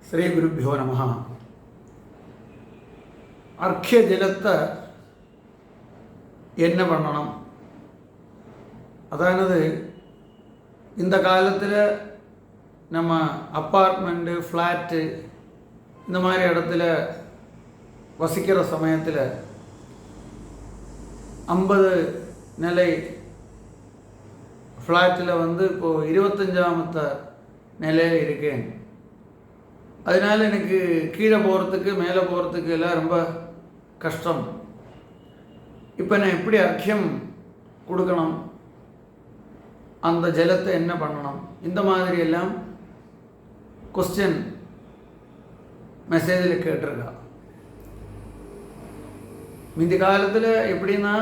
ஸ்ரீ குருப்பியோ நமஹ. அர்க்கிய ஜலத்தை என்ன பண்ணணும்? அதானது இந்த காலத்தில் நம்ம அப்பார்ட்மெண்ட்டு, ஃப்ளாட்டு இந்த மாதிரி இடத்துல வசிக்கிற சமயத்தில் 50 நிலை ஃப்ளாட்டில் இப்போது 25ஆமத்த நிலையில் இருக்கேன். அதனால் எனக்கு கீழே போகிறதுக்கு மேலே போகிறதுக்கு எல்லாம் ரொம்ப கஷ்டம். இப்போ நான் எப்படி அர்க்கியம் கொடுக்கணும்? அந்த ஜலத்தை என்ன பண்ணணும்? இந்த மாதிரி எல்லாம் கொஸ்டின் மெசேஜில் கேட்டிருக்கா. இந்த காலத்தில் எப்படின்னா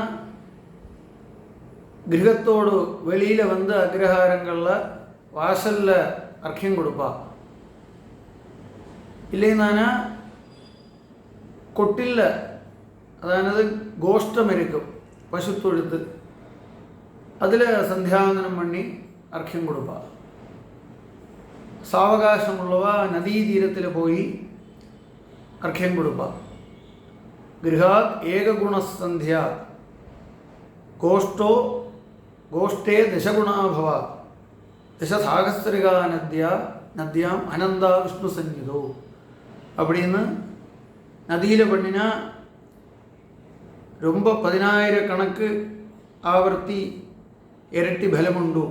கிரகத்தோடு வெளியில் அக்ரஹாரங்களில் வாசலில் அர்க்கியம் கொடுப்பா. இல்லைன்னா கொட்டில்ல, அதானது கோஷ்டம் இருக்கும், பசு தொழுத்து, அதில் சந்தியாவந்தனம் பண்ணி அர்க்கியம் கொடுப்பா. சாவகாசம் உள்ளவா நதி தீரத்தில் போய் அர்க்கியம் கொடுப்பா. கிரகாத் ஏககுணசந்தியா கோஷ்டே தசகுணாபவா தசசாகஸ்திரிகா நத்தியாம் அனந்தா விஷ்ணு சந்நிதோ அப்படின்னு நதியில் பண்ணினா ரொம்ப 10,000 கணக்கு ஆவர்த்தி இரட்டி பலமுண்டு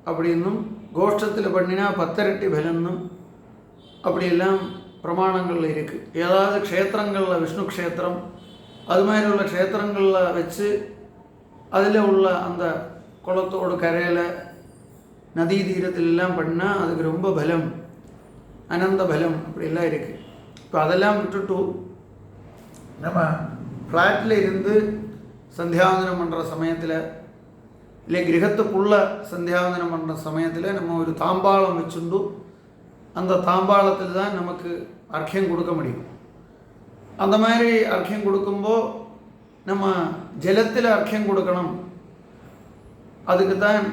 அப்படின்னும், கோஷ்டத்தில் பண்ணினா 10 இரட்டி பலன்னும் அப்படியெல்லாம் பிரமாணங்கள் இருக்குது. ஏதாவது க்ஷேத்திரங்களில், விஷ்ணு க்ஷேத்திரம் அது மாதிரி உள்ள க்ஷேத்திரங்களில் வச்சு அதில் உள்ள அந்த குளத்தோடு கரையில் நதி தீரத்திலெல்லாம் பண்ணால் அதுக்கு ரொம்ப பலம், அனந்த பலம் அப்படிலாம் இருக்குது. இப்போ அதெல்லாம் விட்டுட்டு நம்ம ஃப்ளாட்டில் இருந்து சந்தியாவந்தனம் பண்ணுற சமயத்தில், இல்லை கிரகத்துக்குள்ளே சந்தியாவந்தனம் பண்ணுற சமயத்தில் நம்ம ஒரு தாம்பாளம் வச்சுண்டு அந்த தாம்பாளத்தில் தான் நமக்கு அர்க்கியம் கொடுக்க முடியும். அந்த மாதிரி அர்க்கியம் கொடுக்கும்போது நம்ம ஜலத்தில் அர்க்கியம் கொடுக்கணும். அதுக்கு தான்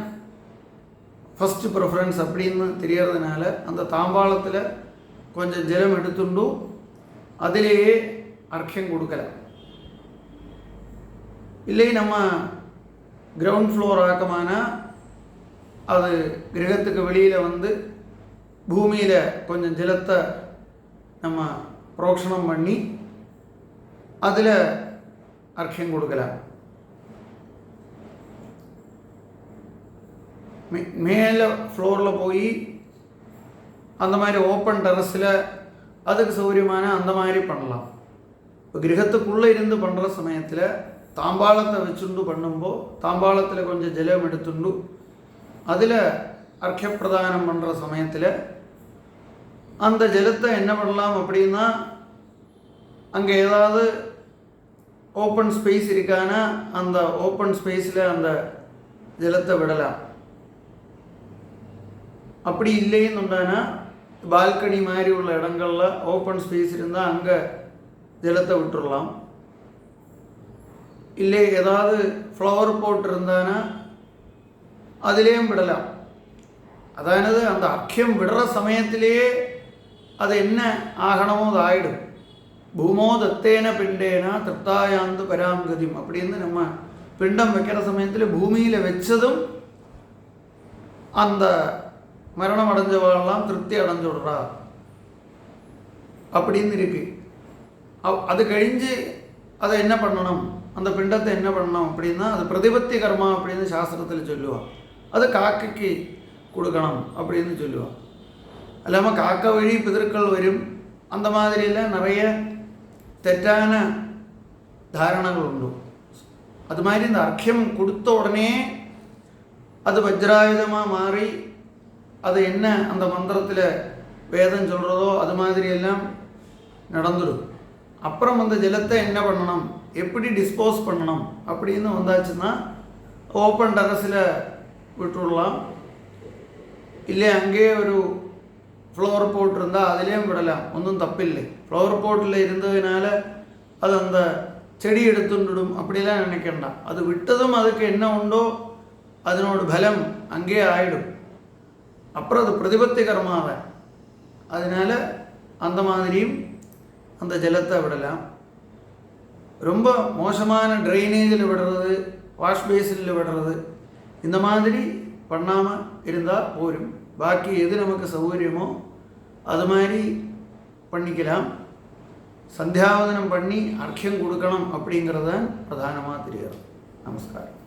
ஃபஸ்ட்டு ப்ரிஃபரன்ஸ் அப்படின்னு தெரியறதுனால அந்த தாம்பாளத்தில் கொஞ்சம் ஜலம் எடுத்துண்டு அதிலேயே அர்க்கியம் கொடுக்கலாம். இல்லை நம்ம கிரவுண்ட் ஃப்ளோர் ஆக்கமானா அது கிரகத்துக்கு வெளியில் பூமியில் கொஞ்சம் ஜலத்தை நம்ம புரோக்ஷணம் பண்ணி அதில் அர்க்கியம் கொடுக்கலாம். மேலே ஃப்ளோரில் போய் அந்த மாதிரி ஓப்பன் டெரஸில் அதுக்கு சௌகரியமான அந்த மாதிரி பண்ணலாம். இப்போ கிரகத்துக்குள்ளே இருந்து பண்ணுற சமயத்தில் தாம்பாளத்தை வச்சுண்டு பண்ணும்போது தாம்பாளத்தில் கொஞ்சம் ஜலம் எடுத்துண்டு அதில் அர்க்கிய பிரதானம் பண்ணுற சமயத்தில் அந்த ஜலத்தை என்ன பண்ணலாம் அப்படின்னா, அங்கே ஏதாவது ஓப்பன் ஸ்பேஸ் இருக்கானா அந்த ஓப்பன் ஸ்பேஸில் அந்த ஜலத்தை விடலாம். அப்படி இல்லைன்னுண்டானா பால்கனி மாதிரி உள்ள இடங்களில் ஓப்பன் ஸ்பேஸ் இருந்தால் அங்கே ஜலத்தை விட்டுடலாம். இல்லை ஏதாவது ஃப்ளவர் போட் இருந்தானா அதிலேயும் விடலாம். அதானது அந்த அர்க்கியம் விடுற சமயத்திலேயே அது என்ன ஆகணுமோ அது ஆகிடும். பூமோ தத்தேன பிண்டேனா திருப்தாயாந்து பராங்கதிம் அப்படின்னு நம்ம பிண்டம் வைக்கிற சமயத்தில் பூமியில் வச்சதும் அந்த மரணம் அடைஞ்சவாளெல்லாம் திருப்தி அடைஞ்சு விடுறா அப்படின்னு இருக்கு. அது கழிஞ்சு அதை என்ன பண்ணணும், அந்த பிண்டத்தை என்ன பண்ணணும் அப்படின்னா அது பிரதிபத்தி கர்மா அப்படின்னு சாஸ்திரத்தில் சொல்லுவாள். அது காக்கைக்கு கொடுக்கணும் அப்படின்னு சொல்லுவாள். இல்லாமல் காக்க வழி பிதற்கள் வரும், அந்த மாதிரியெல்லாம் நிறைய தெറ്റാன தாரணங்கள் உண்டு. அது மாதிரி இந்த அர்க்கியம் கொடுத்த உடனே அது வஜ்ராயுதமாக மாறி அது என்ன அந்த மந்திரத்தில் வேதம் சொல்கிறதோ அது மாதிரியெல்லாம் நடந்துடும். அப்புறம் அந்த ஜலத்தை என்ன பண்ணணும், எப்படி டிஸ்போஸ் பண்ணணும் அப்படின்னு வந்தாச்சுன்னா ஓப்பன் டெரஸில் விட்டுடலாம். இல்லை அங்கேயே ஒரு ஃப்ளவர் போட் இருந்தால் அதிலேயும் விடலாம், ஒன்றும் தப்பில்லை. ஃப்ளவர் போட்டில் இருந்ததுனால அது அந்த செடி எடுத்துடும் அப்படிலாம் நினைக்கண்டாம். அது விட்டதும் அதுக்கு என்ன உண்டோ அதனோட பலம் அங்கே ஆயிடும். அப்புறம் அது பிரதிபத்தி கர்மாவை. அதனால் அந்த மாதிரியும் அந்த ஜலத்தை விடலாம். ரொம்ப மோசமான ட்ரைனேஜில் விடுறது, வாஷ் பேசினில் விடுறது, இந்த மாதிரி பண்ணாமல் இருந்தால் போரும். பாக்கி எது நமக்கு சௌகரியமோ அது மாதிரி பண்ணிக்கலாம். சந்தியாவதனம் பண்ணி அர்க்கியம் கொடுக்கணும் அப்படிங்கிறது தான் பிரதானமாக தெரியாது. நமஸ்காரம்.